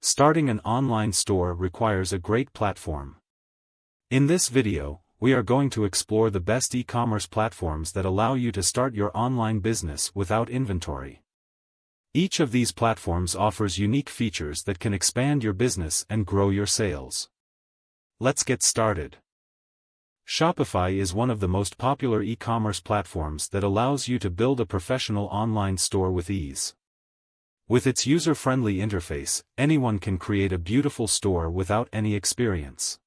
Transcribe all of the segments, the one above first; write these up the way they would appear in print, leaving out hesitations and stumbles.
Starting an online store requires a great platform. In this video, we are going to explore the best e-commerce platforms that allow you to start your online business without inventory. Each of these platforms offers unique features that can expand your business and grow your sales. Let's get started. Shopify is one of the most popular e-commerce platforms that allows you to build a professional online store with ease. With its user-friendly interface, anyone can create a beautiful store without any experience.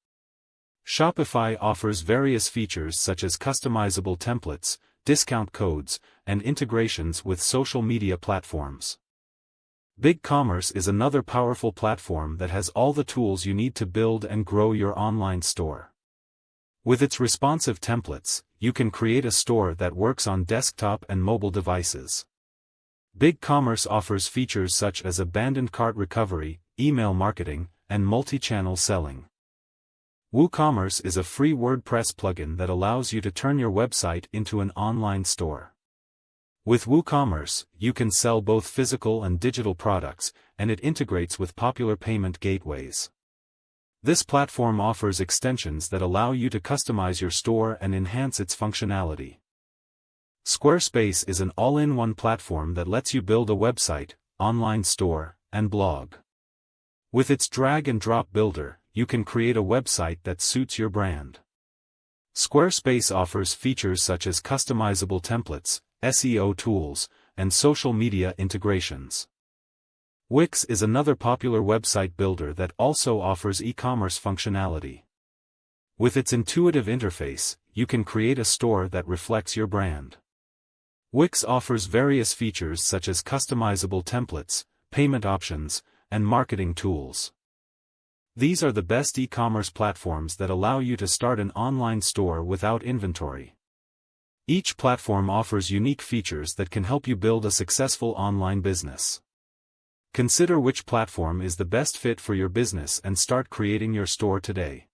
Shopify offers various features such as customizable templates, discount codes, and integrations with social media platforms. BigCommerce is another powerful platform that has all the tools you need to build and grow your online store. With its responsive templates, you can create a store that works on desktop and mobile devices. BigCommerce offers features such as abandoned cart recovery, email marketing, and multi-channel selling. WooCommerce is a free WordPress plugin that allows you to turn your website into an online store. With WooCommerce, you can sell both physical and digital products, and it integrates with popular payment gateways. This platform offers extensions that allow you to customize your store and enhance its functionality. Squarespace is an all-in-one platform that lets you build a website, online store, and blog. With its drag-and-drop builder, you can create a website that suits your brand. Squarespace offers features such as customizable templates, SEO tools, and social media integrations. Wix is another popular website builder that also offers e-commerce functionality. With its intuitive interface, you can create a store that reflects your brand. Wix offers various features such as customizable templates, payment options, and marketing tools. These are the best e-commerce platforms that allow you to start an online store without inventory. Each platform offers unique features that can help you build a successful online business. Consider which platform is the best fit for your business and start creating your store today.